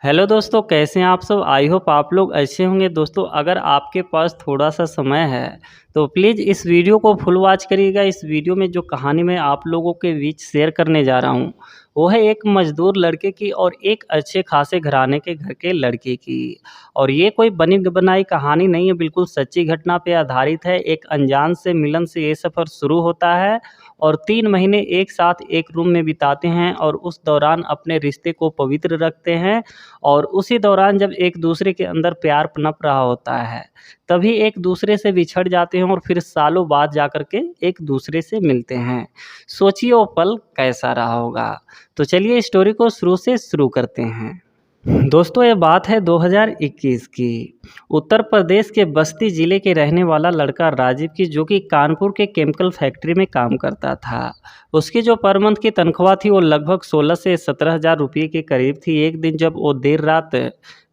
Hello दोस्तों, कैसे हैं आप सब। आई होप आप लोग अच्छे होंगे। दोस्तों, अगर आपके पास थोड़ा सा समय है तो प्लीज़ इस वीडियो को फुल वॉच करिएगा। इस वीडियो में जो कहानी मैं आप लोगों के बीच शेयर करने जा रहा हूँ वो है एक मजदूर लड़के की और एक अच्छे खासे घराने के घर के लड़के की। और ये कोई बनी बनाई कहानी नहीं है, बिल्कुल सच्ची घटना पे आधारित है। एक अनजान से मिलन से ये सफ़र शुरू होता है और 3 महीने एक साथ एक रूम में बिताते हैं और उस दौरान अपने रिश्ते को पवित्र रखते हैं। और उसी दौरान जब एक दूसरे के अंदर प्यार पनप रहा होता है तभी एक दूसरे से बिछड़ जाते हैं और फिर सालों बाद जाकर के एक दूसरे से मिलते हैं। सोचिए वो पल कैसा रहा होगा। तो चलिए स्टोरी को शुरू से शुरू करते हैं। दोस्तों, ये बात है 2021 की। उत्तर प्रदेश के बस्ती ज़िले के रहने वाला लड़का राजीव की, जो कि कानपुर के केमिकल फैक्ट्री में काम करता था। उसकी जो पर मंथ की तनख्वाह थी वो लगभग 16 से 17 हज़ार रुपये के करीब थी। एक दिन जब वो देर रात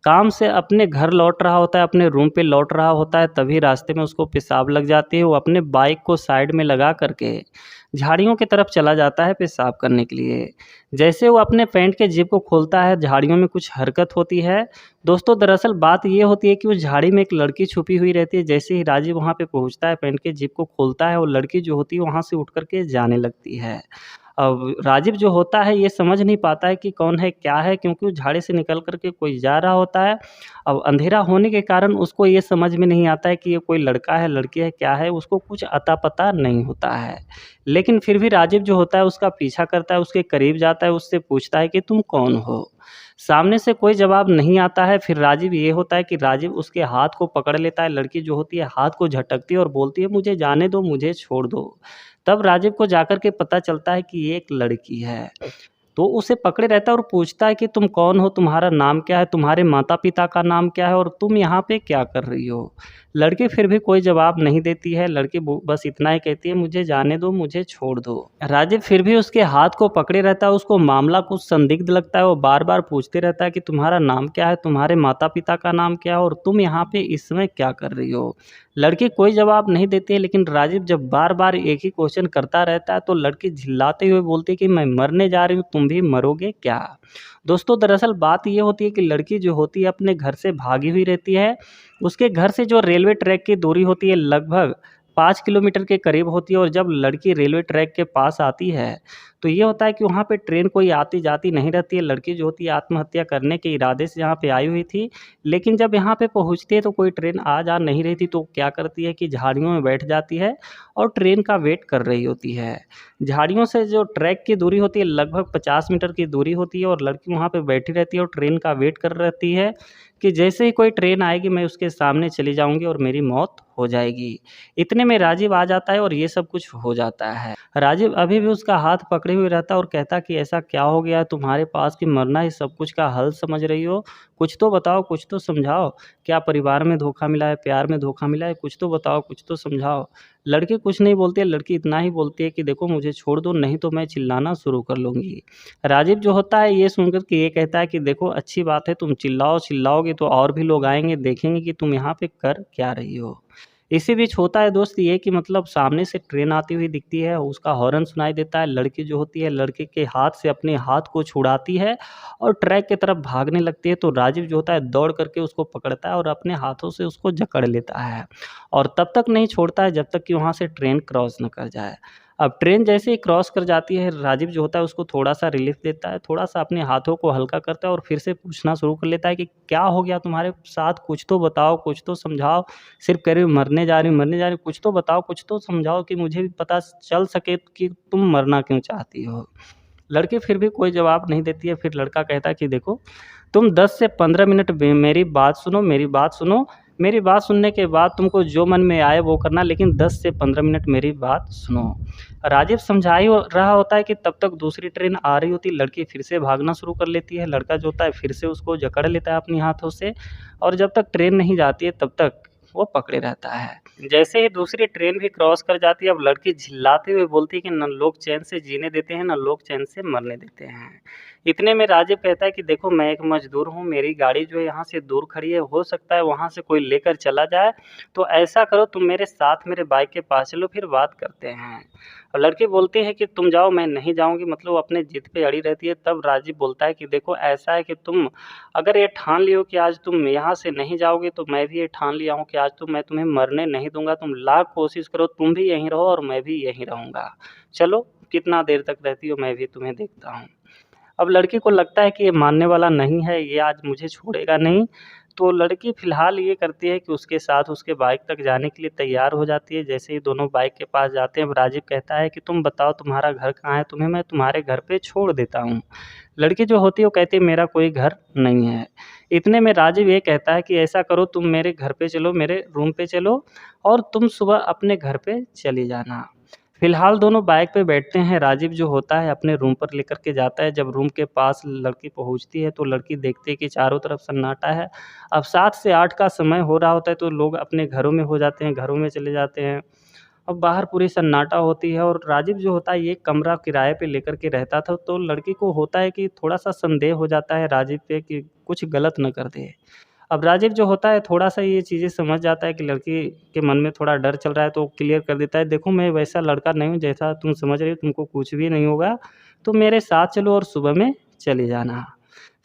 काम से अपने घर लौट रहा होता है, अपने रूम पे लौट रहा होता है, तभी रास्ते में उसको पेशाब लग जाती है। वो अपने बाइक को साइड में लगा करके झाड़ियों की तरफ चला जाता है पेशाब करने के लिए। जैसे वो अपने पैंट के जेब को खोलता है, झाड़ियों में कुछ हरकत होती है। दोस्तों, दरअसल बात ये होती है कि उस झाड़ी में एक लड़की छुपी हुई रहती है। जैसे ही राजीव वहाँ पे पहुँचता है, पैंट के जेब को खोलता है, वो लड़की जो होती है वहाँ से उठ कर के जाने लगती है। अब राजीव जो होता है ये समझ नहीं पाता है कि कौन है क्या है, क्योंकि उस झाड़ी से निकल कर के कोई जा रहा होता है। अब अंधेरा होने के कारण उसको ये समझ में नहीं आता है कि ये कोई लड़का है लड़की है क्या है, उसको कुछ अता पता नहीं होता है। लेकिन फिर भी राजीव जो होता है उसका पीछा करता है, उसके करीब जाता है, उससे पूछता है कि तुम कौन हो। सामने से कोई जवाब नहीं आता है। फिर राजीव ये होता है कि राजीव उसके हाथ को पकड़ लेता है। लड़की जो होती है हाथ को झटकती है और बोलती है, मुझे जाने दो, मुझे छोड़ दो। तब राजीव को जाकर के पता चलता है कि ये एक लड़की है। तो उसे पकड़े रहता है और पूछता है कि तुम कौन हो, तुम्हारा नाम क्या है, तुम्हारे माता पिता का नाम क्या है और तुम यहाँ पे क्या कर रही हो। लड़की फिर भी कोई जवाब नहीं देती है। लड़की बस इतना ही कहती है, मुझे जाने दो, मुझे छोड़ दो। राजीव फिर भी उसके हाथ को पकड़े रहता है। उसको मामला कुछ संदिग्ध लगता है। वो बार बार पूछते रहता है कि तुम्हारा नाम क्या है, तुम्हारे माता पिता का नाम क्या है और तुम यहाँ पे इस समय क्या कर रही हो। लड़की कोई जवाब नहीं देती है। लेकिन राजीव जब बार बार एक ही क्वेश्चन करता रहता है तो लड़की झिल्लाते हुए बोलती है कि मैं मरने जा रही हूँ, तुम भी मरोगे क्या। दोस्तों, दरअसल बात ये होती है कि लड़की जो होती है अपने घर से भागी हुई रहती है। उसके घर से जो रेलवे ट्रैक की दूरी होती है लगभग 5 किलोमीटर के करीब होती है। और जब लड़की रेलवे ट्रैक के पास आती है तो ये होता है कि वहाँ पे ट्रेन कोई आती जाती नहीं रहती है। लड़की जो होती है आत्महत्या करने के इरादे से यहाँ पे आई हुई थी। लेकिन जब यहाँ पे पहुँचती है तो कोई ट्रेन आ जा नहीं रही थी। तो क्या करती है कि झाड़ियों में बैठ जाती है और ट्रेन का वेट कर रही होती है। झाड़ियों से जो ट्रैक की दूरी होती है लगभग 50 मीटर की दूरी होती है और लड़की वहाँ पे बैठी रहती है और ट्रेन का वेट कर रहती है कि जैसे ही कोई ट्रेन आएगी मैं उसके सामने चली जाऊँगी और मेरी मौत हो जाएगी। इतने में राजीव आ जाता है और ये सब कुछ हो जाता है। राजीव अभी भी उसका हाथ पकड़े हुए रहता है और कहता कि ऐसा क्या हो गया है तुम्हारे पास कि मरना ही सब कुछ का हल समझ रही हो। कुछ तो बताओ, कुछ तो समझाओ। क्या परिवार में धोखा मिला है, प्यार में धोखा मिला है, कुछ तो बताओ, कुछ तो समझाओ। लड़की कुछ नहीं बोलती है। लड़की इतना ही बोलती है कि देखो मुझे छोड़ दो, नहीं तो मैं चिल्लाना शुरू कर लूँगी। राजीव जो होता है ये सुनकर के ये कहता है कि देखो अच्छी बात है, तुम चिल्लाओगे तो और भी लोग आएँगे, देखेंगे कि तुम यहाँ पे कर क्या रही हो। इसी बीच होता है दोस्त ये कि मतलब सामने से ट्रेन आती हुई दिखती है, उसका हॉर्न सुनाई देता है। लड़की जो होती है लड़के के हाथ से अपने हाथ को छुड़ाती है और ट्रैक की तरफ भागने लगती है। तो राजीव जो होता है दौड़ करके उसको पकड़ता है और अपने हाथों से उसको जकड़ लेता है और तब तक नहीं छोड़ता है जब तक कि वहाँ से ट्रेन क्रॉस न कर जाए। अब ट्रेन जैसे ही क्रॉस कर जाती है, राजीव जो होता है उसको थोड़ा-सा रिलीफ़ देता है, थोड़ा-सा अपने हाथों को हल्का करता है और फिर से पूछना शुरू कर लेता है कि क्या हो गया तुम्हारे साथ? कुछ तो बताओ, कुछ तो समझाओ। सिर्फ़ कह रही हो मरने जा रही हूँ, मरने जा रही हूँ, कुछ तो बताओ, कुछ तो समझाओ कि मुझे भी पता चल सके कि तुम मरना क्यों चाहती हो। लड़की फिर भी कोई जवाब नहीं देती है। फिर लड़का कहता है कि देखो, तुम 10 से 15 मिनट मेरी बात सुनो, मेरी बात सुनो। मेरी बात सुनने के बाद तुमको जो मन में आए वो करना, लेकिन 10 से 15 मिनट मेरी बात सुनो। राजीव समझा ही रहा होता है कि तब तक दूसरी ट्रेन आ रही होती है। लड़की फिर से भागना शुरू कर लेती है। लड़का जो होता है फिर से उसको जकड़ लेता है अपने हाथों से और जब तक ट्रेन नहीं जाती है तब तक वो पकड़े रहता है। जैसे ही दूसरी ट्रेन भी क्रॉस कर जाती है, अब लड़की चिल्लाते हुए बोलती है कि ना लोग चैन से जीने देते हैं, ना लोग चैन से मरने देते हैं। इतने में राजीव कहता है कि देखो मैं एक मज़दूर हूँ, मेरी गाड़ी जो है यहाँ से दूर खड़ी है, हो सकता है वहाँ से कोई लेकर चला जाए, तो ऐसा करो तुम मेरे साथ मेरे बाइक के पास चलो फिर बात करते हैं। और लड़की बोलती है कि तुम जाओ मैं नहीं जाऊँगी, मतलब वो अपने ज़िद पे अड़ी रहती है। तब राजीव बोलता है कि देखो ऐसा है कि तुम अगर ये ठान लियो कि आज तुम यहाँ से नहीं जाओगे, तो मैं भी ये ठान लिया हूँ कि आज तो मैं तुम्हें मरने नहीं दूँगा, तुम लाख कोशिश करो तुम भी यहीं रहो और मैं भी यहीं रहूँगा। चलो कितना देर तक रहती हो मैं भी तुम्हें देखता हूँ। अब लड़की को लगता है कि ये मानने वाला नहीं है, ये आज मुझे छोड़ेगा नहीं, तो लड़की फ़िलहाल ये करती है कि उसके साथ उसके बाइक तक जाने के लिए तैयार हो जाती है। जैसे ही दोनों बाइक के पास जाते हैं, राजीव कहता है कि तुम बताओ तुम्हारा घर कहाँ है? तुम्हें मैं तुम्हारे घर पे छोड़ देता हूँ। लड़की जो होती है वो कहती है मेरा कोई घर नहीं है। इतने में राजीव ये कहता है कि ऐसा करो तुम मेरे घर पे चलो, मेरे रूम पे चलो और तुम सुबह अपने घर पे चली जाना। फिलहाल दोनों बाइक पे बैठते हैं। राजीव जो होता है अपने रूम पर लेकर के जाता है। जब रूम के पास लड़की पहुँचती है तो लड़की देखती है कि चारों तरफ सन्नाटा है। अब 7 से 8 का समय हो रहा होता है तो लोग अपने घरों में हो जाते हैं, घरों में चले जाते हैं। अब बाहर पूरी सन्नाटा होती है और राजीव जो होता है ये कमरा किराए पे लेकर के रहता था, तो लड़की को होता है कि थोड़ा-सा संदेह हो जाता है राजीव पे कि कुछ गलत ना कर दे। अब राजीव जो होता है थोड़ा-सा ये चीज़ें समझ जाता है कि लड़की के मन में थोड़ा डर चल रहा है, तो क्लियर कर देता है, देखो मैं वैसा लड़का नहीं हूँ जैसा तुम समझ रही हो, तुमको कुछ भी नहीं होगा, तुम मेरे साथ चलो और सुबह में चली जाना।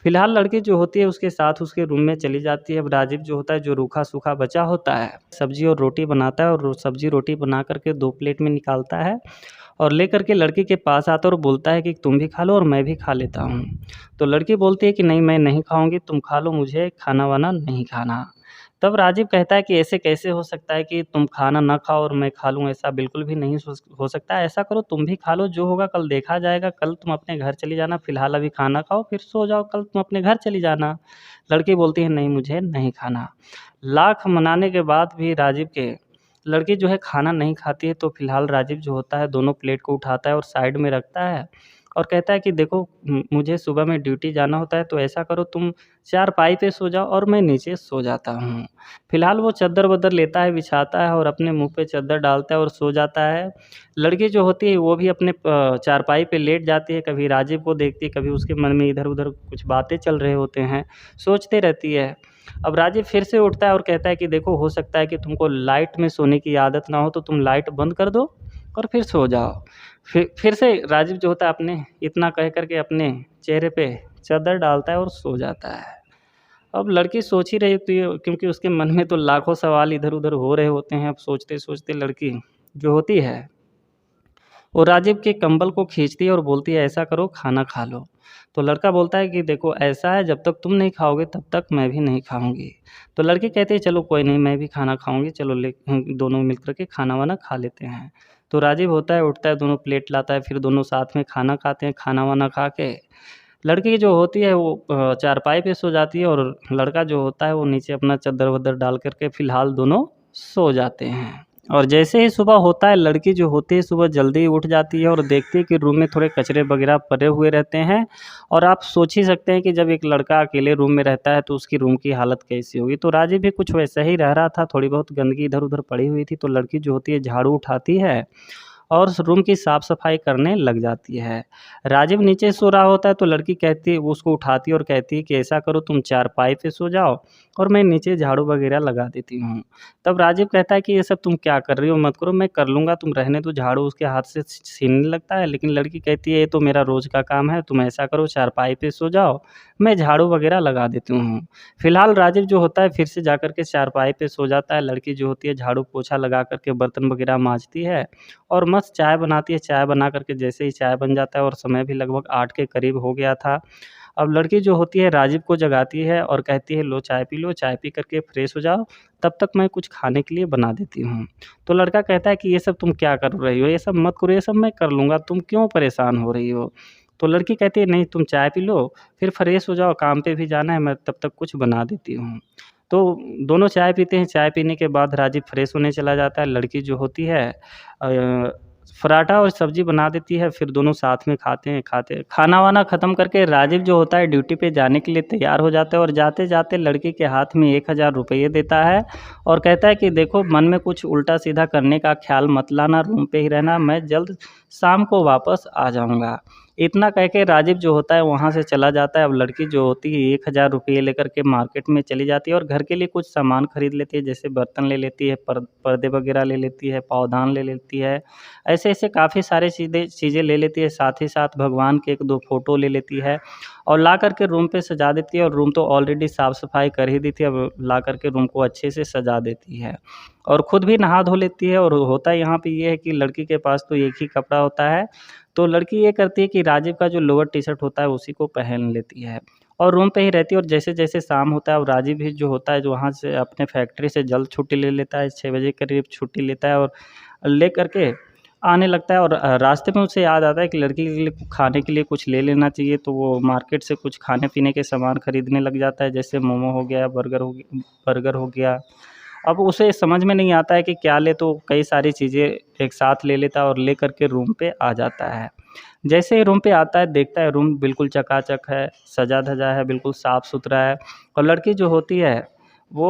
फिलहाल लड़की जो होती है उसके साथ उसके रूम में चली जाती है। अब राजीव जो होता है जो रूखा-सूखा बचा होता है, सब्ज़ी और रोटी बनाता है और सब्ज़ी रोटी बना कर के 2 प्लेट में निकालता है और लेकर के लड़की के पास आता है और बोलता है कि तुम भी खा लो और मैं भी खा लेता हूँ। तो लड़की बोलती है कि नहीं मैं नहीं खाऊँगी, तुम खा लो, मुझे खाना-वाना नहीं खाना। तब राजीव कहता है कि ऐसे कैसे हो सकता है कि तुम खाना ना खाओ और मैं खा लूँ, ऐसा बिल्कुल भी नहीं हो सकता है। ऐसा करो तुम भी खा लो, जो होगा कल देखा जाएगा, कल तुम अपने घर चली जाना, फ़िलहाल अभी खाना खाओ फिर सो जाओ, कल तुम अपने घर चली जाना। लड़की बोलती है नहीं मुझे नहीं खाना। लाख मनाने के बाद भी राजीव के लड़की जो है खाना नहीं खाती है, तो फ़िलहाल राजीव जो होता है दोनों प्लेट को उठाता है और साइड में रखता है और कहता है कि देखो मुझे सुबह में ड्यूटी जाना होता है, तो ऐसा करो तुम चारपाई पे सो जाओ और मैं नीचे सो जाता हूँ। फ़िलहाल वो चद्दर-वद्दर लेता है, बिछाता है और अपने मुँह पे चद्दर डालता है और सो जाता है। लड़की जो होती है वो भी अपने चारपाई पे लेट जाती है, कभी राजीव को देखती है, कभी उसके मन में इधर-उधर कुछ बातें चल रहे होते हैं, सोचते रहती है। अब राजीव फिर से उठता है और कहता है कि देखो हो सकता है कि तुमको लाइट में सोने की आदत ना हो, तो तुम लाइट बंद कर दो और फिर सो जाओ। फिर से राजीव जो होता है अपने इतना कह कर के अपने चेहरे पे चादर डालता है और सो जाता है। अब लड़की सोच ही रही होती है क्योंकि उसके मन में तो लाखों सवाल इधर-उधर हो रहे होते हैं। अब सोचते-सोचते लड़की जो होती है वो राजीव के कंबल को खींचती है और बोलती है ऐसा करो खाना खा लो। तो लड़का बोलता है कि देखो ऐसा है जब तक तुम नहीं खाओगे तब तक मैं भी नहीं खाऊँगी। तो लड़की कहती है चलो कोई नहीं मैं भी खाना खाऊँगी, चलो दोनों मिल कर के खाना-वाना खा लेते हैं। तो राजीव होता है उठता है, दोनों प्लेट लाता है, फिर दोनों साथ में खाना खाते हैं। खाना-वाना खा के लड़की जो होती है वो चारपाई पे सो जाती है और लड़का जो होता है वो नीचे अपना चद्दर-वद्दर डाल कर के फ़िलहाल दोनों सो जाते हैं। और जैसे ही सुबह होता है लड़की जो होती है सुबह जल्दी उठ जाती है और देखती है कि रूम में थोड़े कचरे वगैरह पड़े हुए रहते हैं। और आप सोच ही सकते हैं कि जब एक लड़का अकेले रूम में रहता है तो उसकी रूम की हालत कैसी होगी। तो राजीव भी कुछ वैसा ही रह रहा था, थोड़ी बहुत गंदगी इधर-उधर पड़ी हुई थी, तो लड़की जो होती है झाड़ू उठाती है और उस रूम की साफ-सफाई करने लग जाती है। राजीव नीचे सो रहा होता है तो लड़की कहती है, वो उसको उठाती है और कहती है कि ऐसा करो तुम चारपाई पे सो जाओ और मैं नीचे झाड़ू वगैरह लगा देती हूँ। तब राजीव कहता है कि ये सब तुम क्या कर रही हो, मत करो, मैं कर लूँगा, तुम रहने दो। झाड़ू उसके हाथ से छीनने लगता है, लेकिन लड़की कहती है ये तो मेरा रोज़ का काम है, तुम ऐसा करो चारपाई पे सो जाओ, मैं झाड़ू वगैरह लगा देती हूँ। फिलहाल राजीव जो होता है फिर से जाकर के चारपाई पे सो जाता है। लड़की जो होती है झाड़ू पोछा लगा कर के बर्तन वगैरह माँजती है और मस्त चाय बनाती है। चाय बना कर के जैसे ही चाय बन जाता है और समय भी लगभग 8 के करीब हो गया था। अब लड़की जो होती है राजीव को जगाती है और कहती है लो चाय पी लो, चाय पी कर के फ्रेश हो जाओ, तब तक मैं कुछ खाने के लिए बना देती हूँ। तो लड़का कहता है कि ये सब तुम क्या कर रही हो? ये सब मत करो, ये सब मैं कर लूँगा, तुम क्यों परेशान हो रही हो? तो लड़की कहती है नहीं तुम चाय पी लो, फिर फ्रेश हो जाओ, काम पे भी जाना है, मैं तब तक कुछ बना देती हूँ। तो दोनों चाय पीते हैं, चाय पीने के बाद राजीव फ्रेश होने चला जाता है। लड़की जो होती है पराठा और सब्ज़ी बना देती है, फिर दोनों साथ में खाते खाना-वाना ख़त्म करके राजीव जो होता है ड्यूटी पे जाने के लिए तैयार हो जाता है और जाते-जाते लड़की के हाथ में 1000 रुपये देता है और कहता है कि देखो मन में कुछ उल्टा-सीधा करने का ख़्याल मत लाना, रूम पे ही रहना, मैं जल्द शाम को वापस आ जाऊँगा। इतना कह के राजीव जो होता है वहाँ से चला जाता है। अब लड़की जो होती है 1000 रुपये लेकर के मार्केट में चली जाती है और घर के लिए कुछ सामान खरीद लेती है, जैसे बर्तन ले लेती है, पर्दे वगैरह ले लेती है, पावदान ले लेती है। ऐसे-ऐसे काफ़ी सारे चीज़ें ले लेती है, साथ ही साथ भगवान के 1-2 फ़ोटो ले लेती है और ला कर के रूम पे सजा देती है और रूम तो ऑलरेडी साफ़-सफ़ाई कर ही दी थी, अब ला कर के रूम को अच्छे से सजा देती है और खुद भी नहा धो लेती है। और होता यहाँ पे ये है कि लड़की के पास तो एक ही कपड़ा होता है, तो लड़की ये करती है कि राजीव का जो लोअर टी-शर्ट होता है उसी को पहन लेती है और रूम पे ही रहती है। और जैसे-जैसे शाम होता है, और राजीव भी जो होता है जो वहाँ से अपने फैक्ट्री से जल्द छुट्टी ले लेता है, 6 बजे करीब छुट्टी लेता है और ले कर के आने लगता है। और रास्ते में उसे याद आता है कि लड़की के लिए खाने के लिए कुछ ले लेना चाहिए, तो वो मार्केट से कुछ खाने-पीने के सामान खरीदने लग जाता है, जैसे मोमो हो गया, बर्गर हो गया। अब उसे समझ में नहीं आता है कि क्या ले, तो कई सारी चीज़ें एक साथ ले लेता है और ले कर के रूम पे आ जाता है। जैसे ही रूम पे आता है, देखता है रूम बिल्कुल चकाचक है, सजा-धजा है, बिल्कुल साफ़-सुथरा है और लड़की जो होती है वो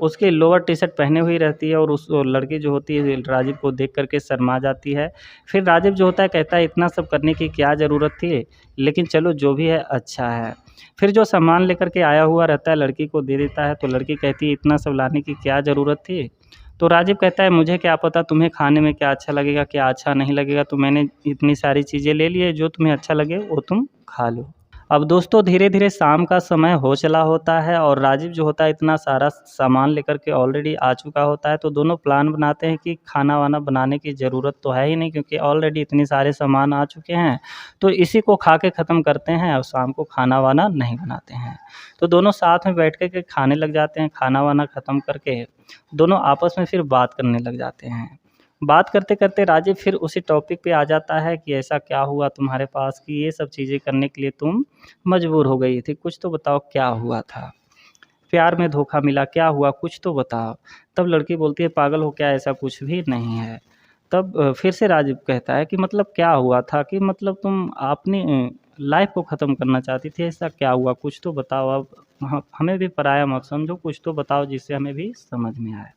उसकी लोअर टी-शर्ट पहने हुई रहती है और उस लड़की जो होती है राजीव को देख कर के शर्मा जाती है। फिर राजीव जो होता है कहता है इतना सब करने की क्या ज़रूरत थी, लेकिन चलो जो भी है अच्छा है। फिर जो सामान लेकर के आया हुआ रहता है लड़की को दे देता है, तो लड़की कहती है इतना सब लाने की क्या ज़रूरत थी? तो राजीव कहता है मुझे क्या पता तुम्हें खाने में क्या अच्छा लगेगा, क्या अच्छा नहीं लगेगा, तो मैंने इतनी सारी चीज़ें ले ली है, जो तुम्हें अच्छा लगे वो तुम खा लो। अब दोस्तों धीरे-धीरे शाम का समय हो चला होता है और राजीव जो होता है इतना सारा सामान लेकर के ऑलरेडी आ चुका होता है, तो दोनों प्लान बनाते हैं कि खाना-वाना बनाने की ज़रूरत तो है ही नहीं, क्योंकि ऑलरेडी इतने सारे सामान आ चुके हैं, तो इसी को खा के ख़त्म करते हैं और शाम को खाना-वाना नहीं बनाते हैं। तो दोनों साथ में बैठ कर के खाने लग जाते हैं, खाना-वाना ख़त्म करके दोनों आपस में फिर बात करने लग जाते हैं। बात करते-करते राजीव फिर उसी टॉपिक पे आ जाता है कि ऐसा क्या हुआ तुम्हारे पास कि ये सब चीज़ें करने के लिए तुम मजबूर हो गई थी, कुछ तो बताओ क्या हुआ था? प्यार में धोखा मिला, क्या हुआ कुछ तो बताओ? तब लड़की बोलती है पागल हो क्या, ऐसा कुछ भी नहीं है। तब फिर से राजीव कहता है कि मतलब क्या हुआ था कि मतलब तुम अपनी लाइफ़ को ख़त्म करना चाहती थी, ऐसा क्या हुआ कुछ तो बताओ अब? हमें भी पराया मत समझो, कुछ तो बताओ जिससे हमें भी समझ में आए।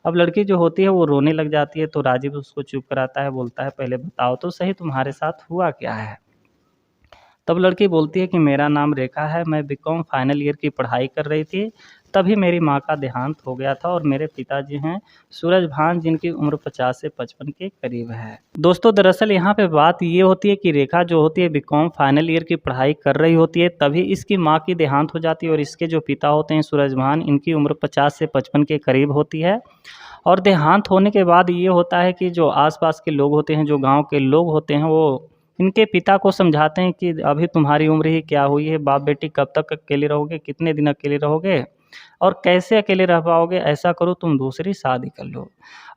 अब लड़की जो होती है वो रोने लग जाती है, तो राजीव उसको चुप कराता है, बोलता है पहले बताओ तो सही तुम्हारे साथ हुआ क्या है? तब लड़की बोलती है कि मेरा नाम रेखा है, मैं बीकॉम फाइनल ईयर की पढ़ाई कर रही थी, तभी मेरी माँ का देहांत हो गया था और मेरे पिताजी हैं सूरजभान, जिनकी उम्र 50 से 55 के करीब है। दोस्तों दरअसल यहाँ पे बात ये होती है कि रेखा जो होती है बीकॉम फाइनल ईयर की पढ़ाई कर रही होती है, तभी इसकी माँ की देहांत हो जाती है और इसके जो पिता होते हैं सूरजभान, इनकी उम्र 50 से 55 के करीब होती है। और देहांत होने के बाद ये होता है कि जो आस-पास के लोग होते हैं, जो गाँव के लोग होते हैं, वो इनके पिता को समझाते हैं कि अभी तुम्हारी उम्र ही क्या हुई है, बाप-बेटी कब तक अकेले रहोगे, कितने दिन अकेले रहोगे और कैसे अकेले रह पाओगे, ऐसा करो तुम दूसरी शादी कर लो।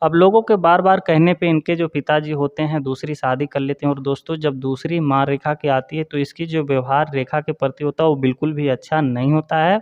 अब लोगों के बार-बार कहने पे इनके जो पिताजी होते हैं दूसरी शादी कर लेते हैं। और दोस्तों जब दूसरी माँ रेखा की आती है, तो इसकी जो व्यवहार रेखा के प्रति होता है वो बिल्कुल भी अच्छा नहीं होता है।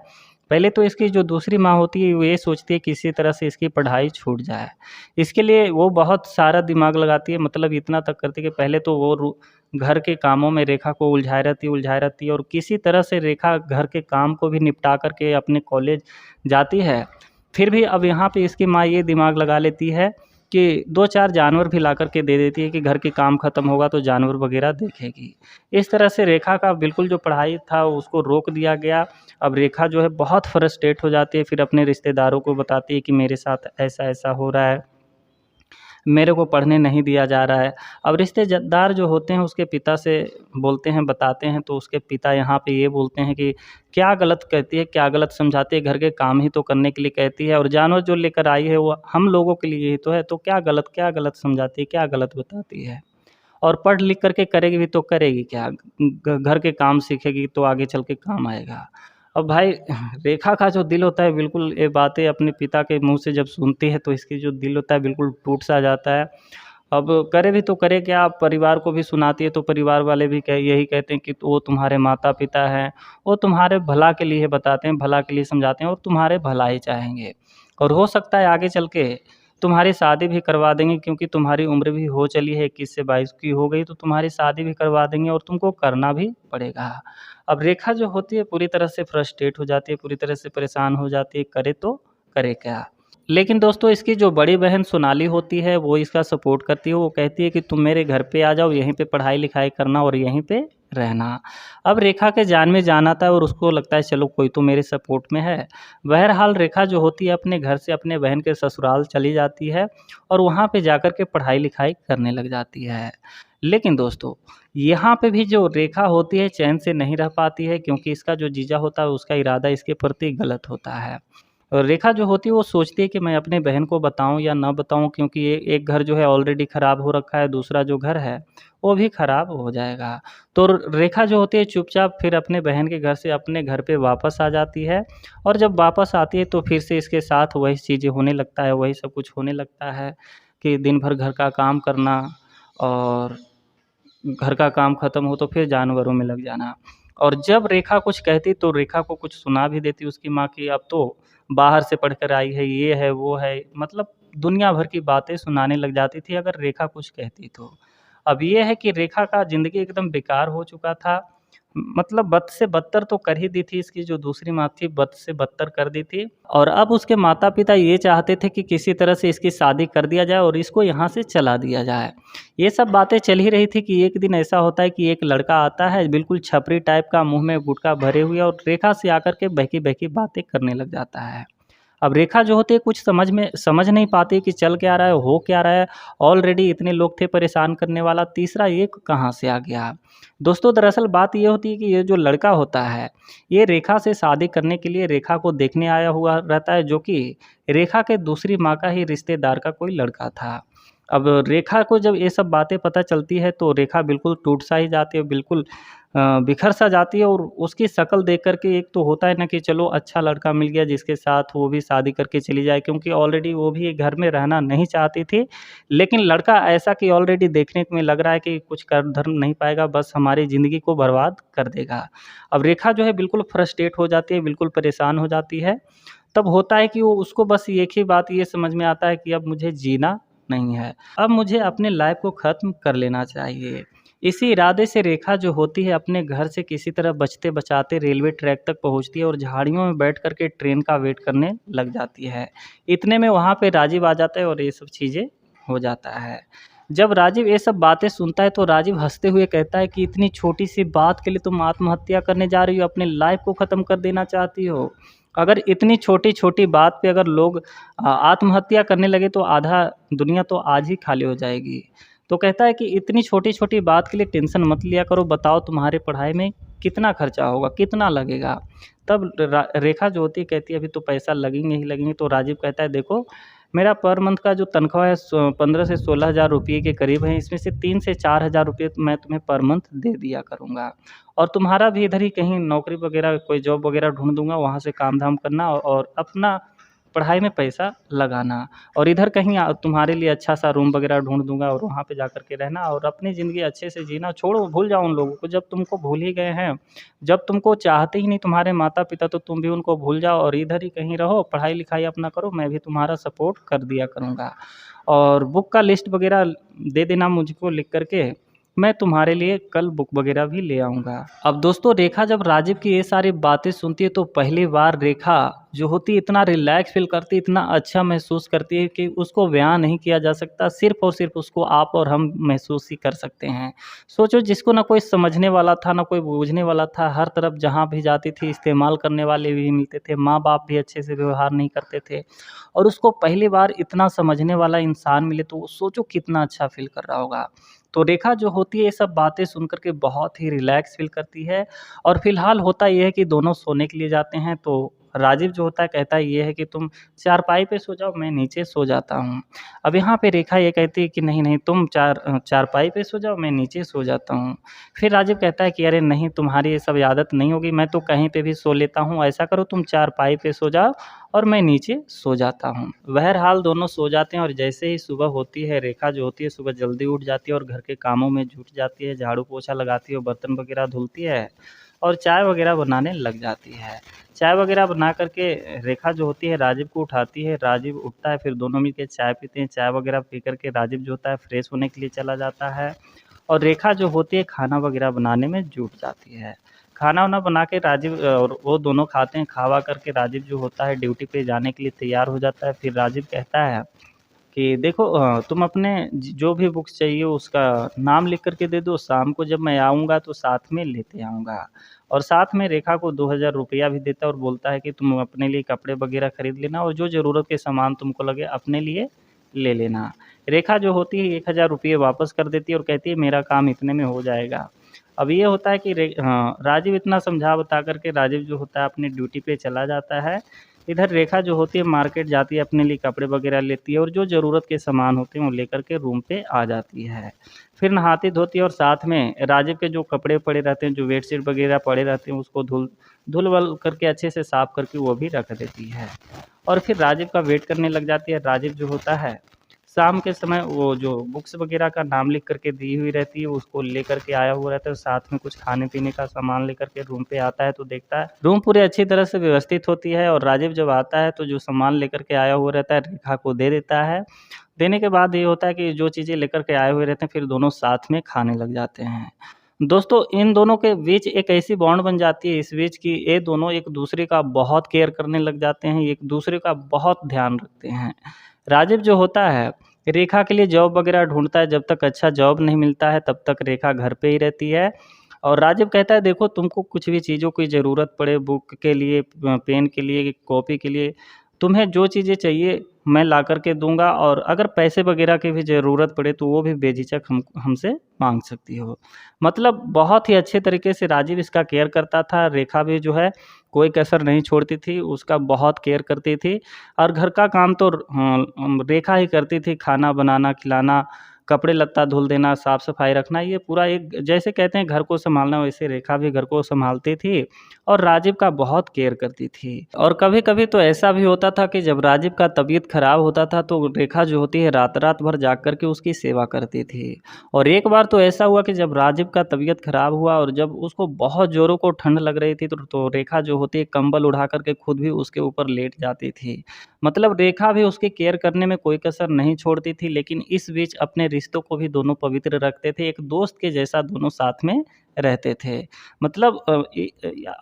पहले तो इसकी जो दूसरी माँ होती है वो ये सोचती है कि किसी तरह से इसकी पढ़ाई छूट जाए। इसके लिए वो बहुत सारा दिमाग लगाती है, मतलब इतना तक करती है कि पहले तो वो घर के कामों में रेखा को उलझाए रहती है और किसी तरह से रेखा घर के काम को भी निपटा कर के अपने कॉलेज जाती है। फिर भी अब यहाँ पे इसकी माँ ये दिमाग लगा लेती है कि 2-4 जानवर भी ला कर के दे देती है कि घर के काम ख़त्म होगा तो जानवर वग़ैरह देखेगी। इस तरह से रेखा का बिल्कुल जो पढ़ाई था उसको रोक दिया गया। अब रेखा जो है बहुत फ्रस्ट्रेट हो जाती है, फिर अपने रिश्तेदारों को बताती है कि मेरे साथ ऐसा-ऐसा हो रहा है, मेरे को पढ़ने नहीं दिया जा रहा है। अब रिश्तेदार जो होते हैं उसके पिता से बोलते हैं, बताते हैं, तो उसके पिता यहाँ पे ये बोलते हैं कि क्या गलत कहती है, क्या गलत समझाती है, घर के काम ही तो करने के लिए कहती है और जानवर जो लेकर आई है वो हम लोगों के लिए ही तो है, तो क्या गलत समझाती है, क्या गलत बताती है? और पढ़ लिख कर के करेगी भी तो करेगी क्या? घर के काम सीखेगी तो आगे चल के काम आएगा। अब भाई रेखा का जो दिल होता है बिल्कुल ये बातें अपने पिता के मुँह से जब सुनती है तो इसकी जो दिल होता है बिल्कुल टूट-सा जाता है। अब करे भी तो करे क्या, परिवार को भी सुनाती है तो परिवार वाले भी यही कहते हैं कि वो तुम्हारे माता-पिता हैं, वो तुम्हारे भला के लिए बताते हैं, भला के लिए समझाते हैं और तुम्हारे भला ही चाहेंगे। और हो सकता है आगे चल के तुम्हारी शादी भी करवा देंगे, क्योंकि तुम्हारी उम्र भी हो चली है, 21 से 22 की हो गई, तो तुम्हारी शादी भी करवा देंगे और तुमको करना भी पड़ेगा। अब रेखा जो होती है पूरी तरह से फ्रस्ट्रेट हो जाती है, पूरी तरह से परेशान हो जाती है, करे तो करे क्या? लेकिन दोस्तों इसकी जो बड़ी बहन सोनाली होती है वो इसका सपोर्ट करती है। वो कहती है कि तुम मेरे घर पे आ जाओ, यहीं पे पढ़ाई लिखाई करना और यहीं पे रहना। अब रेखा के जान में जान आता है और उसको लगता है चलो कोई तो मेरे सपोर्ट में है। बहरहाल रेखा जो होती है अपने घर से अपने बहन के ससुराल चली जाती है और वहाँ पे जाकर के पढ़ाई लिखाई करने लग जाती है। लेकिन दोस्तों यहाँ पे भी जो रेखा होती है चैन से नहीं रह पाती है, क्योंकि इसका जो जीजा होता है उसका इरादा इसके प्रति गलत होता है। और रेखा जो होती है वो सोचती है कि मैं अपने बहन को बताऊँ या ना बताऊँ, क्योंकि ये एक घर जो है ऑलरेडी ख़राब हो रखा है, दूसरा जो घर है वो भी ख़राब हो जाएगा। तो रेखा जो होती है चुपचाप फिर अपने बहन के घर से अपने घर पे वापस आ जाती है और जब वापस आती है तो फिर से इसके साथ वही चीज़ें होने लगता है, वही सब कुछ होने लगता है कि दिन भर घर का काम करना और घर का काम ख़त्म हो तो फिर जानवरों में लग जाना। और जब रेखा कुछ कहती तो रेखा को कुछ सुना भी देती उसकी माँ कि अब तो बाहर से पढ़ कर आई है, ये है, वो है, मतलब दुनिया भर की बातें सुनाने लग जाती थी अगर रेखा कुछ कहती तो। अब ये है कि रेखा का ज़िंदगी एकदम बेकार हो चुका था। मतलब बद से बदतर तो कर ही दी थी, इसकी जो दूसरी माँ थी बद से बदतर कर दी थी। और अब उसके माता-पिता ये चाहते थे कि किसी तरह से इसकी शादी कर दिया जाए और इसको यहाँ से चला दिया जाए। ये सब बातें चल ही रही थी कि एक दिन ऐसा होता है कि एक लड़का आता है बिल्कुल छपरी टाइप का, मुँह में गुटखा भरे हुए और रेखा से आकर के बहकी-बहकी बातें करने लग जाता है। अब रेखा जो होती है कुछ समझ नहीं पाती कि चल क्या रहा है, हो क्या रहा है। ऑलरेडी इतने लोग थे परेशान करने वाला, तीसरा ये कहाँ से आ गया। दोस्तों दरअसल बात ये होती है कि ये जो लड़का होता है, ये रेखा से शादी करने के लिए रेखा को देखने आया हुआ रहता है, जो कि रेखा के दूसरी माँ का ही रिश्तेदार का कोई लड़का था। अब रेखा को जब ये सब बातें पता चलती है तो रेखा बिल्कुल टूट-सा ही जाती है, बिल्कुल बिखर-सा जाती है और उसकी शक्ल देख कर के एक तो होता है ना कि चलो अच्छा लड़का मिल गया जिसके साथ वो भी शादी करके चली जाए, क्योंकि ऑलरेडी वो भी घर में रहना नहीं चाहती थी। लेकिन लड़का ऐसा कि ऑलरेडी देखने में लग रहा है कि कुछ कर धर नहीं पाएगा, बस हमारी ज़िंदगी को बर्बाद कर देगा। अब रेखा जो है बिल्कुल फ्रस्ट्रेट हो जाती है, बिल्कुल परेशान हो जाती है। तब होता है कि वो उसको बस एक ही बात ये समझ में आता है कि अब मुझे जीना नहीं है। अब मुझे अपने लाइफ़ को ख़त्म कर लेना चाहिए। इसी इरादे से रेखा जो होती है अपने घर से किसी तरह बचते-बचाते रेलवे ट्रैक तक पहुँचती है और झाड़ियों में बैठ कर के ट्रेन का वेट करने लग जाती है। इतने में वहाँ पे राजीव आ जाता है और ये सब चीज़ें हो जाता है। जब राजीव ये सब बातें सुनता है तो राजीव हँसते हुए कहता है कि इतनी छोटी-सी बात के लिए तुम आत्महत्या करने जा रही हो, अपने लाइफ़ को ख़त्म कर देना चाहती हो। अगर इतनी छोटी-छोटी बात पे अगर लोग आत्महत्या करने लगे तो आधा दुनिया तो आज ही खाली हो जाएगी। तो कहता है कि इतनी छोटी-छोटी बात के लिए टेंशन मत लिया करो, बताओ तुम्हारे पढ़ाई में कितना खर्चा होगा, कितना लगेगा? तब रेखा जो होती है कहती है अभी तो पैसा लगेंगे ही लगेंगे, तो राजीव कहता है देखो मेरा पर मंथ का जो तनख्वाह है 15 से 16,000 रुपये के करीब है, इसमें से 3 से 4,000 रुपये मैं तुम्हें पर मंथ दे दिया करूँगा। और तुम्हारा भी इधर ही कहीं नौकरी वगैरह कोई जॉब वगैरह ढूँढ दूँगा, वहाँ से काम-धाम करना और अपना पढ़ाई में पैसा लगाना। और इधर कहीं तुम्हारे लिए अच्छा-सा रूम वगैरह ढूँढ दूँगा और वहाँ पे जाकर के रहना और अपनी ज़िंदगी अच्छे से जीना। छोड़ो, भूल जाओ उन लोगों को, जब तुमको भूल ही गए हैं, जब तुमको चाहते ही नहीं तुम्हारे माता-पिता तो तुम भी उनको भूल जाओ और इधर ही कहीं रहो, पढ़ाई-लिखाई अपना करो, मैं भी तुम्हारा सपोर्ट कर दिया करूँगा। और बुक का लिस्ट वगैरह दे देना मुझको लिख कर के, मैं तुम्हारे लिए कल बुक वगैरह भी ले आऊँगा। अब दोस्तों रेखा जब राजीव की ये सारी बातें सुनती है तो पहली बार रेखा जो होती है इतना रिलैक्स फ़ील करती है, इतना अच्छा महसूस करती है कि उसको बयाँ नहीं किया जा सकता, सिर्फ़ और सिर्फ़ उसको आप और हम महसूस ही कर सकते हैं। सोचो जिसको ना कोई समझने वाला था, ना कोई बूझने वाला था, हर तरफ जहाँ भी जाती थी इस्तेमाल करने वाले भी मिलते थे, माँ-बाप भी अच्छे से व्यवहार नहीं करते थे और उसको पहली बार इतना समझने वाला इंसान मिले तो सोचो कितना अच्छा फ़ील कर रहा होगा। तो रेखा जो होती है ये सब बातें सुन कर के बहुत ही रिलैक्स फ़ील करती है और फ़िलहाल होता ये है कि दोनों सोने के लिए जाते हैं तो राजीव जो होता है कहता है ये है कि तुम चारपाई पे सो जाओ, मैं नीचे सो जाता हूँ। अब यहाँ पे रेखा ये कहती है कि नहीं, नहीं तुम चारपाई पे सो जाओ, मैं नीचे सो जाता हूँ। फिर राजीव कहता है कि अरे नहीं, तुम्हारी ये सब आदत नहीं होगी, मैं तो कहीं पे भी सो लेता हूँ, ऐसा करो तुम चारपाई पे सो जाओ और मैं नीचे सो जाता हूँ। बहरहाल दोनों सो जाते हैं और जैसे ही सुबह होती है, रेखा जो होती है सुबह जल्दी उठ जाती है और घर के कामों में जुट जाती है, झाड़ू-पोछा लगाती है, बर्तन वगैरह धुलती है और चाय वगैरह बनाने लग जाती है। चाय वगैरह बना कर के रेखा जो होती है राजीव को उठाती है, राजीव उठता है, फिर दोनों मिलके चाय पीते हैं। चाय वगैरह पी कर के राजीव जो होता है फ्रेश होने के लिए चला जाता है और रेखा जो होती है खाना वगैरह बनाने में जुट जाती है। खाना वाना बना के राजीव और वो दोनों खाते हैं। खावा करके राजीव जो होता है ड्यूटी पे जाने के लिए तैयार हो जाता है। फिर राजीव कहता है कि देखो तुम अपने जो भी बुक्स चाहिए उसका नाम लिख करके दे दो, शाम को जब मैं आऊँगा तो साथ में लेते आऊँगा। और साथ में रेखा को 2000 रुपया भी देता है और बोलता है कि तुम अपने लिए कपड़े वगैरह खरीद लेना और जो ज़रूरत के सामान तुमको लगे अपने लिए ले लेना। रेखा जो होती है 1000 रुपये वापस कर देती है और कहती है मेरा काम इतने में हो जाएगा। अब ये होता है कि राजीव इतना समझा बता कर के राजीव जो होता है अपनी ड्यूटी पे चला जाता है। इधर रेखा जो होती है मार्केट जाती है, अपने लिए कपड़े वगैरह लेती है और जो ज़रूरत के सामान होते हैं वो लेकर के रूम पे आ जाती है। फिर नहाती धोती है और साथ में राजीव के जो कपड़े पड़े रहते हैं, जो बेडशीट वगैरह पड़े रहते हैं उसको धुल-वल करके अच्छे से साफ़ करके वो भी रख देती है। और फिर राजीव का वेट करने लग जाती है। राजीव जो होता है शाम के समय वो जो बुक्स वगैरह का नाम लिख करके दी हुई रहती है उसको लेकर के आया हुआ रहता है। साथ में कुछ खाने पीने का सामान लेकर के रूम पे आता है तो देखता है रूम पूरी अच्छी तरह से व्यवस्थित होती है। और राजीव जब आता है तो जो सामान लेकर के आया हुआ रहता है रेखा को दे देता है। देने के बाद ये होता है कि जो चीज़ें लेकर के आए हुए रहते हैं फिर दोनों साथ में खाने लग जाते हैं। दोस्तों इन दोनों के बीच एक ऐसी बॉन्ड बन जाती है इस बीच कि ये दोनों एक दूसरे का बहुत केयर करने लग जाते हैं, एक दूसरे का बहुत ध्यान रखते हैं। राजीव जो होता है रेखा के लिए जॉब वगैरह ढूँढता है, जब तक अच्छा जॉब नहीं मिलता है तब तक रेखा घर पे ही रहती है। और राजीव कहता है देखो तुमको कुछ भी चीज़ों की ज़रूरत पड़े, बुक के लिए, पेन के लिए, कॉपी के लिए, तुम्हें जो चीज़ें चाहिए मैं ला कर के दूँगा और अगर पैसे वगैरह की भी ज़रूरत पड़े तो वो भी बेझिझक हमसे माँग सकती हो। मतलब बहुत ही अच्छे तरीके से राजीव इसका केयर करता था। रेखा भी जो है कोई कसर नहीं छोड़ती थी, उसका बहुत केयर करती थी। और घर का काम तो रेखा ही करती थी, खाना बनाना, खिलाना, कपड़े लत्ता धुल देना, साफ-सफाई रखना, ये पूरा एक जैसे कहते हैं घर को सँभालना वैसे रेखा भी घर को सँभालती थी और राजीव का बहुत केयर करती थी। और कभी-कभी तो ऐसा भी होता था कि जब राजीव का तबीयत ख़राब होता था तो रेखा जो होती है रात-रात भर जाग कर के उसकी सेवा करती थी। और एक बार तो ऐसा हुआ कि जब राजीव का तबीयत ख़राब हुआ और जब उसको बहुत ज़ोरों को ठंड लग रही थी तो रेखा जो होती है कंबल उठा कर के खुद भी उसके ऊपर लेट जाती थी। मतलब रेखा भी उसकी केयर करने में कोई कसर नहीं छोड़ती थी, लेकिन इस बीच अपने रिश्तों को भी दोनों पवित्र रखते थे, एक दोस्त के जैसा दोनों साथ में रहते थे। मतलब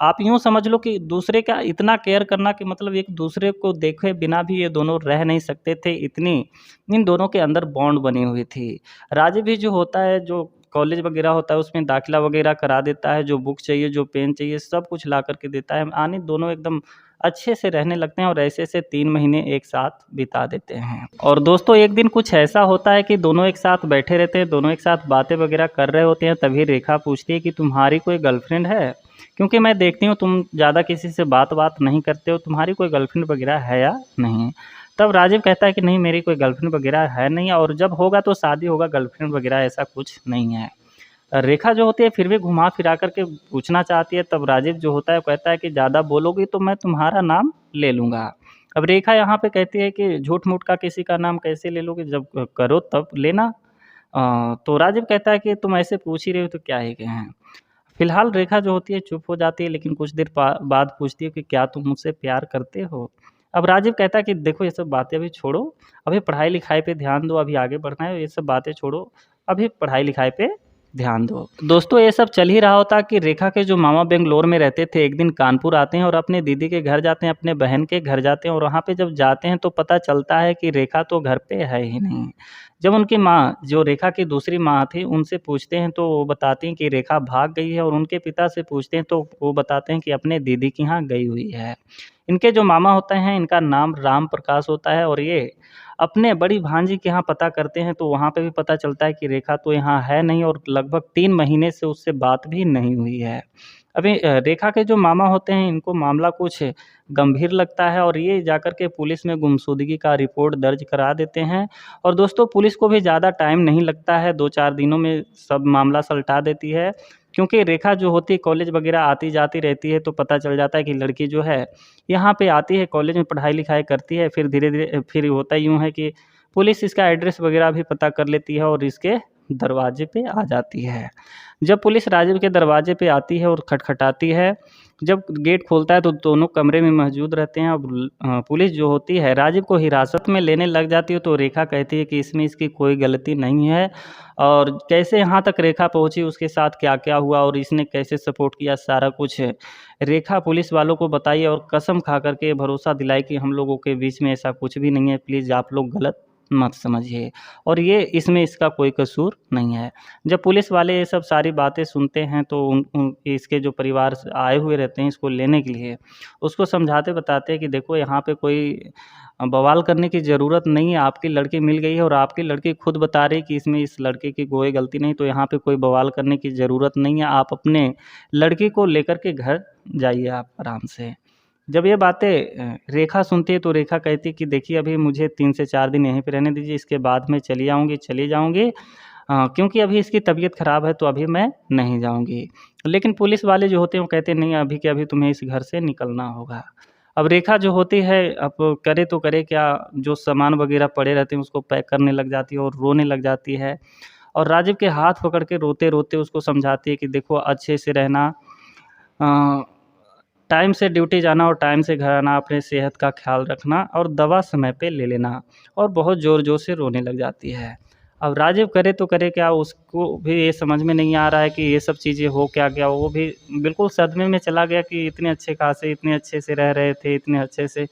आप यूँ समझ लो कि दूसरे का इतना केयर करना कि मतलब एक दूसरे को देखे बिना भी ये दोनों रह नहीं सकते थे, इतनी इन दोनों के अंदर बॉन्ड बनी हुई थी। राजीव भी जो होता है, जो कॉलेज वगैरह होता है उसमें दाखिला वगैरह करा देता है, जो बुक चाहिए, जो पेन चाहिए, सब कुछ ला कर के देता है। यानी दोनों एकदम अच्छे से रहने लगते हैं और ऐसे-ऐसे 3 महीने एक साथ बिता देते हैं। और दोस्तों एक दिन कुछ ऐसा होता है कि दोनों एक साथ बैठे रहते हैं, दोनों एक साथ बातें वगैरह कर रहे होते हैं, तभी रेखा पूछती है कि तुम्हारी कोई गर्लफ्रेंड है? क्योंकि मैं देखती हूँ तुम ज़्यादा किसी से बात-वात नहीं करते हो, तुम्हारी कोई गर्लफ्रेंड वगैरह है या नहीं? तब राजीव कहता है कि नहीं मेरी कोई गर्लफ्रेंड वगैरह है नहीं और जब होगा तो शादी होगा, गर्लफ्रेंड वगैरह ऐसा कुछ नहीं है। रेखा जो होती है फिर भी घुमा-फिरा कर के पूछना चाहती है, तब राजीव जो होता है कहता है कि ज़्यादा बोलोगी तो मैं तुम्हारा नाम ले लूँगा। अब रेखा यहाँ पे कहती है कि झूठ-मूठ का किसी का नाम कैसे ले लोगे, जब करो तब लेना। तो राजीव कहता है कि तुम ऐसे पूछ ही रहे हो तो क्या ही कहें। फिलहाल रेखा जो होती है चुप हो जाती है, लेकिन कुछ देर बाद पूछती है कि क्या तुम मुझसे प्यार करते हो? अब राजीव कहता है कि देखो ये सब बातें अभी छोड़ो, अभी पढ़ाई-लिखाई पे ध्यान दो, अभी आगे बढ़ना है, ये सब बातें छोड़ो, अभी पढ़ाई-लिखाई पे ध्यान दो। दोस्तों ये सब चल ही रहा होता कि रेखा के जो मामा बेंगलोर में रहते थे, एक दिन कानपुर आते हैं और अपने दीदी के घर जाते हैं, अपने बहन के घर जाते हैं और वहाँ पे जब जाते हैं तो पता चलता है कि रेखा तो घर पे है ही नहीं। जब उनकी माँ, जो रेखा की दूसरी माँ थी, उनसे पूछते हैं तो वो बताती हैं कि रेखा भाग गई है और उनके पिता से पूछते हैं तो वो बताते हैं कि अपने दीदी के यहाँ गई हुई है। इनके जो मामा होते हैं इनका नाम राम प्रकाश होता है और ये अपने बड़ी भांजी के यहाँ पता करते हैं तो वहाँ पे भी पता चलता है कि रेखा तो यहाँ है नहीं और लगभग 3 महीने से उससे बात भी नहीं हुई है। अभी रेखा के जो मामा होते हैं इनको मामला कुछ गंभीर लगता है और ये जाकर के पुलिस में गुमशुदगी का रिपोर्ट दर्ज करा देते हैं। और दोस्तों पुलिस को भी ज़्यादा टाइम नहीं लगता है, 2-4 दिनों में सब मामला सलटा देती है। क्योंकि रेखा जो होती है कॉलेज वगैरह आती-जाती रहती है तो पता चल जाता है कि लड़की जो है यहाँ पे आती है, कॉलेज में पढ़ाई-लिखाई करती है, फिर धीरे-धीरे फिर होता यूँ है कि पुलिस इसका एड्रेस वगैरह भी पता कर लेती है और इसके दरवाजे पे आ जाती है। जब पुलिस राजीव के दरवाजे पे आती है और खटखटाती है, जब गेट खोलता है तो दोनों कमरे में मौजूद रहते हैं। अब पुलिस जो होती है राजीव को हिरासत में लेने लग जाती है, तो रेखा कहती है कि इसमें इसकी कोई गलती नहीं है, और कैसे यहाँ तक रेखा पहुँची, उसके साथ क्या-क्या हुआ और इसने कैसे सपोर्ट किया, सारा कुछ रेखा पुलिस वालों को बताई और कसम खा कर के भरोसा दिलाई कि हम लोगों के बीच में ऐसा कुछ भी नहीं है, प्लीज़ आप लोग गलत मत समझिए, और ये इसमें इसका कोई कसूर नहीं है। जब पुलिस वाले ये सब सारी बातें सुनते हैं तो उन इसके जो परिवार से आए हुए रहते हैं इसको लेने के लिए, उसको समझाते बताते हैं कि देखो यहाँ पे कोई बवाल करने की ज़रूरत नहीं है, आपकी लड़की मिल गई है और आपकी लड़की खुद बता रही है कि इसमें इस लड़के की कोई गलती नहीं, तो यहाँ पे कोई बवाल करने की ज़रूरत नहीं है, आप अपने लड़की को लेकर के घर जाइए आप आराम से। जब ये बातें रेखा सुनती है तो रेखा कहती है कि देखिए अभी मुझे 3 से 4 दिन यहीं पे रहने दीजिए, इसके बाद मैं चली जाऊँगी, क्योंकि अभी इसकी तबीयत ख़राब है तो अभी मैं नहीं जाऊँगी। लेकिन पुलिस वाले जो होते हैं वो कहते हैं नहीं, अभी के अभी तुम्हें इस घर से निकलना होगा। अब रेखा जो होती है अब करे तो करे क्या, जो सामान वग़ैरह पड़े रहते हैं उसको पैक करने लग जाती है और रोने लग जाती है, और राजीव के हाथ पकड़ के रोते-रोते उसको समझाती है कि देखो अच्छे से रहना, अ, टाइम से ड्यूटी जाना और टाइम से घर आना, अपने सेहत का ख़्याल रखना और दवा समय पे ले लेना, और बहुत ज़ोर-ज़ोर से रोने लग जाती है। अब राजीव करे तो करे क्या, उसको भी ये समझ में नहीं आ रहा है कि ये सब चीज़ें हो क्या गया। वो भी बिल्कुल सदमे में चला गया कि इतने अच्छे खासे, इतने अच्छे से रह रहे थे, इतने अच्छे से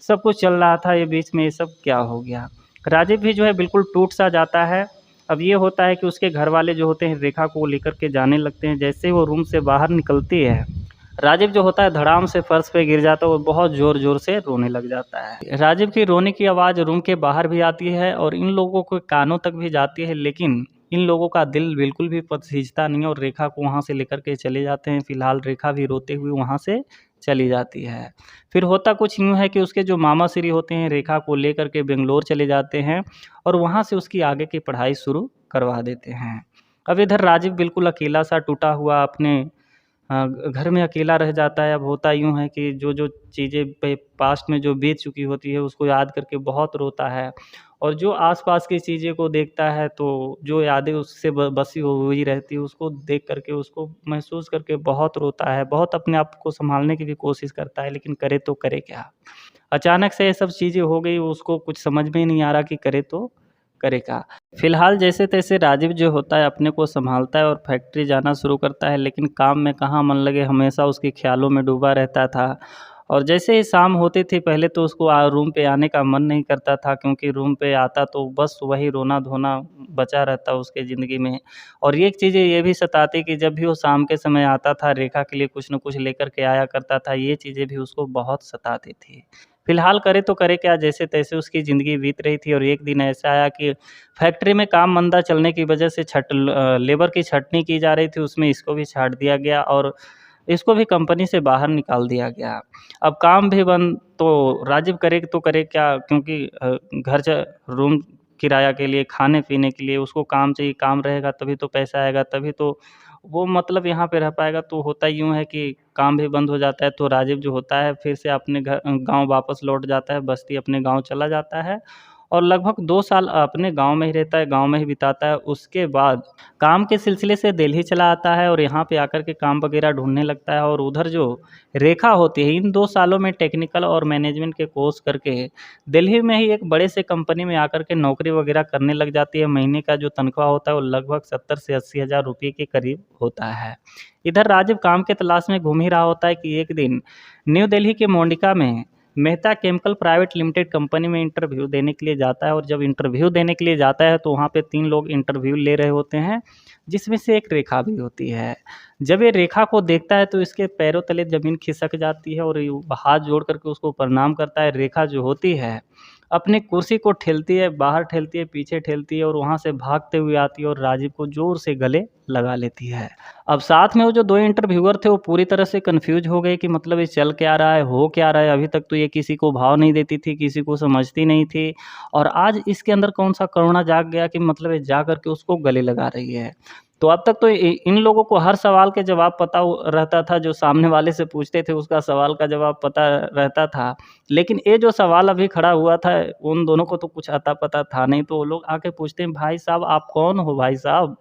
सब कुछ चल रहा था, ये बीच में ये सब क्या हो गया। राजीव भी जो है बिल्कुल टूट-सा जाता है। अब ये होता है कि उसके घरवाले जो होते हैं रेखा को लेकर के जाने लगते हैं। जैसे ही वो रूम से बाहर निकलती है, राजीव जो होता है धड़ाम से फर्श पे गिर जाता है और बहुत ज़ोर-ज़ोर से रोने लग जाता है। राजीव की रोने की आवाज़ रूम के बाहर भी आती है और इन लोगों के कानों तक भी जाती है, लेकिन इन लोगों का दिल बिल्कुल भी पसीजता नहीं है और रेखा को वहाँ से लेकर के चले जाते हैं। फ़िलहाल रेखा भी रोते हुए वहाँ से चली जाती है। फिर होता कुछ यूँ है कि उसके जो मामाश्री होते हैं रेखा को लेकर के बेंगलोर चले जाते हैं और वहाँ से उसकी आगे की पढ़ाई शुरू करवा देते हैं। अब इधर राजीव बिल्कुल अकेला-सा टूटा हुआ अपने घर में अकेला रह जाता है। अब होता यूँ है कि जो चीज़ें पास्ट में जो बीत चुकी होती है उसको याद करके बहुत रोता है, और जो आस-पास की चीज़ें को देखता है तो जो यादें उससे बसी हुई रहती है उसको देख कर के, उसको महसूस करके बहुत रोता है। बहुत अपने आप को सँभालने की भी कोशिश करता है, लेकिन करे तो करे क्या? अचानक से ये सब चीज़ें हो गई, उसको कुछ समझ में ही नहीं आ रहा कि करे तो करे क्या? फिलहाल जैसे-तैसे राजीव जो होता है अपने को सँभालता है और फैक्ट्री जाना शुरू करता है, लेकिन काम में कहाँ मन लगे, हमेशा उसके ख़्यालों में डूबा रहता था। और जैसे ही शाम होती थी पहले तो उसको रूम पे आने का मन नहीं करता था, क्योंकि रूम पे आता तो बस वही रोना-धोना बचा रहता उसकी ज़िंदगी में। और एक चीज़ें ये भी सताती कि जब भी वो शाम के समय आता था, रेखा के लिए कुछ न कुछ लेकर के आया करता था, ये चीज़ें भी उसको बहुत सताती थी। फिलहाल करे तो करे क्या, जैसे-तैसे उसकी ज़िंदगी बीत रही थी और एक दिन ऐसा आया कि फैक्ट्री में काम मंदा चलने की वजह से लेबर की छँटनी की जा रही थी, उसमें इसको भी छाँट दिया गया और इसको भी कंपनी से बाहर निकाल दिया गया। अब काम भी बंद, तो राजीव करे तो करे क्या, क्योंकि घर च रूम किराया के लिए, खाने-पीने के लिए उसको काम चाहिए, काम रहेगा तभी तो पैसा आएगा, तभी तो वो मतलब यहाँ पे रह पाएगा। तो होता यूँ है कि काम भी बंद हो जाता है, तो राजीव जो होता है फिर से अपने गाँव वापस लौट जाता है, बस्ती अपने गाँव चला जाता है और लगभग 2 साल अपने गाँव में ही रहता है, गाँव में ही बिताता है। उसके बाद काम के सिलसिले से दिल्ली चला आता है और यहाँ पे आकर के काम वगैरह ढूँढने लगता है, और उधर जो रेखा होती है इन 2 सालों में टेक्निकल और मैनेजमेंट के कोर्स करके दिल्ली में ही एक बड़े से कंपनी में आकर के नौकरी वगैरह करने लग जाती है। महीने का जो तनख्वाह होता है वो लगभग 70 से 80 हज़ार रुपये के करीब होता है। इधर राजीव काम के तलाश में घूम ही रहा होता है कि एक दिन न्यू दिल्ली के मोनिका में Mehta chemical private limited company में इंटरव्यू देने के लिए जाता है, और जब इंटरव्यू देने के लिए जाता है तो वहाँ पे 3 लोग इंटरव्यू ले रहे होते हैं, जिसमें से एक रेखा भी होती है। जब ये रेखा को देखता है तो इसके पैरों तले ज़मीन खिसक जाती है और ये हाथ जोड़ कर के उसको प्रणाम करता है। रेखा जो होती है अपनी कुर्सी को ठेलती है, बाहर ठेलती है, पीछे ठेलती है और वहाँ से भागते हुए आती है और राजीव को ज़ोर से गले लगा लेती है। अब साथ में वो जो 2 इंटरव्यूअर थे वो पूरी तरह से कन्फ्यूज़ हो गए कि मतलब ये चल क्या रहा है, हो क्या रहा है? अभी तक तो ये किसी को भाव नहीं देती थी, किसी को समझती नहीं थी, और आज इसके अंदर कौन-सा करुणा जाग गया कि मतलब ये जा कर के उसको गले लगा रही है। तो अब तक तो इन लोगों को हर सवाल के जवाब पता रहता था, जो सामने वाले से पूछते थे उसका सवाल का जवाब पता रहता था। लेकिन ये जो सवाल अभी खड़ा हुआ था, उन दोनों को तो कुछ अता पता था नहीं। तो वो लोग आके पूछते हैं, भाई साहब आप कौन हो भाई साहब?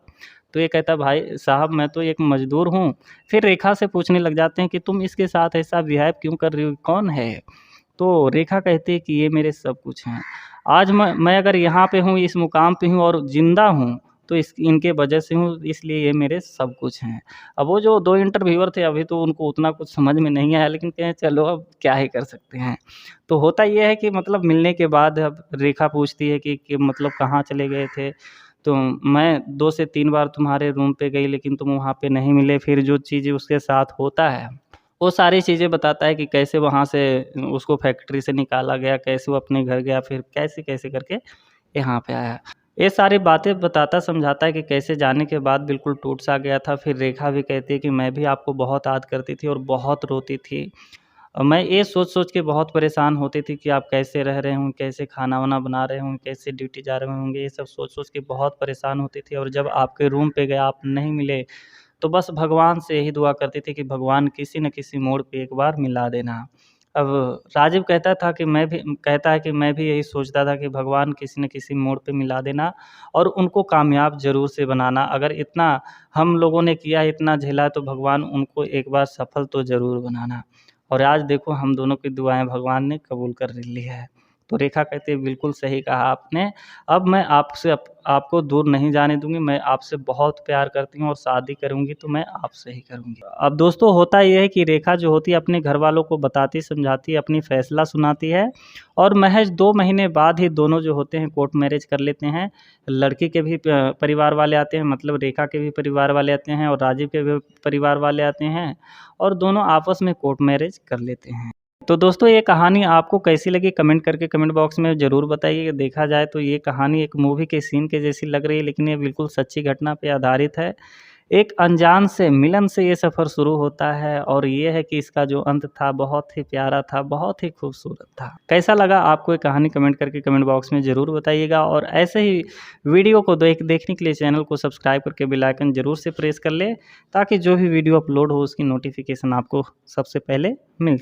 तो ये कहता है, भाई साहब मैं तो एक मज़दूर हूँ। फिर रेखा से पूछने लग जाते हैं कि तुम इसके साथ ऐसा बिहेव क्यों कर रही हो, कौन है? तो रेखा कहती है कि ये मेरे सब कुछ हैं। आज मैं अगर यहाँ पे हूँ, इस मुकाम पे हूँ और ज़िंदा हूँ, तो इनके वजह से हूँ, इसलिए ये मेरे सब कुछ हैं। अब वो जो 2 इंटरव्यूअर थे, अभी तो उनको उतना कुछ समझ में नहीं आया, लेकिन कहें चलो अब क्या ही कर सकते हैं। तो होता ये है कि मतलब मिलने के बाद अब रेखा पूछती है कि मतलब कहाँ चले गए थे? तो मैं 2 से 3 बार तुम्हारे रूम पे गई, लेकिन तुम वहाँ पे नहीं मिले। फिर जो चीज़ें उसके साथ होता है, वो सारी चीज़ें बताता है कि कैसे वहाँ से उसको फैक्ट्री से निकाला गया, कैसे वो अपने घर गया, फिर कैसे-कैसे करके यहाँ पे आया। ये सारी बातें बताता समझाता है कि कैसे जाने के बाद बिल्कुल टूट-सा गया था। फिर रेखा भी कहती है कि मैं भी आपको बहुत याद करती थी और बहुत रोती थी। मैं ये सोच-सोच के बहुत परेशान होती थी कि आप कैसे रह रहे होंगे, कैसे खाना-वाना बना रहे होंगे, कैसे ड्यूटी जा रहे होंगे, ये सब सोच-सोच के बहुत परेशान होती थी। और जब आपके रूम पे गए, आप नहीं मिले, तो बस भगवान से यही दुआ करती थी कि भगवान किसी न किसी मोड़ पे एक बार मिला देना। अब राजीव कहता है कि मैं भी यही सोचता था कि भगवान किसी न किसी मोड़ पे मिला देना और उनको कामयाब ज़रूर से बनाना। अगर इतना हम लोगों ने किया, इतना झेला, तो भगवान उनको एक बार सफल तो ज़रूर बनाना। और आज देखो हम दोनों की दुआएँ भगवान ने कबूल कर ली है। तो रेखा कहती है, बिल्कुल सही कहा आपने। अब मैं आपको दूर नहीं जाने दूँगी, मैं आपसे बहुत प्यार करती हूँ और शादी करूँगी तो मैं आपसे ही करूँगी। अब दोस्तों होता ये है कि रेखा जो होती है अपने घरवालों को बताती समझाती है, अपनी फ़ैसला सुनाती है और महज़ 2 महीने बाद ही दोनों जो होते हैं कोर्ट मैरिज कर लेते हैं। लड़की के भी परिवार वाले आते हैं, मतलब रेखा के भी परिवार वाले आते हैं और राजीव के भी परिवार वाले आते हैं और दोनों आपस में कोर्ट मैरिज कर लेते हैं। तो दोस्तों ये कहानी आपको कैसी लगी कमेंट करके कमेंट बॉक्स में ज़रूर बताइए। देखा जाए तो ये कहानी एक मूवी के सीन के जैसी लग रही है, लेकिन ये बिल्कुल सच्ची घटना पे आधारित है। एक अनजान से मिलन से ये सफ़र शुरू होता है और ये है कि इसका जो अंत था बहुत ही प्यारा था, बहुत ही खूबसूरत था। कैसा लगा आपको ये कहानी कमेंट करके कमेंट बॉक्स में ज़रूर बताइएगा और ऐसे ही वीडियो को देखने के लिए चैनल को सब्सक्राइब करके बेल आइकन ज़रूर से प्रेस कर लें, ताकि जो भी वीडियो अपलोड हो उसकी नोटिफ़िकेशन आपको सबसे पहले मिल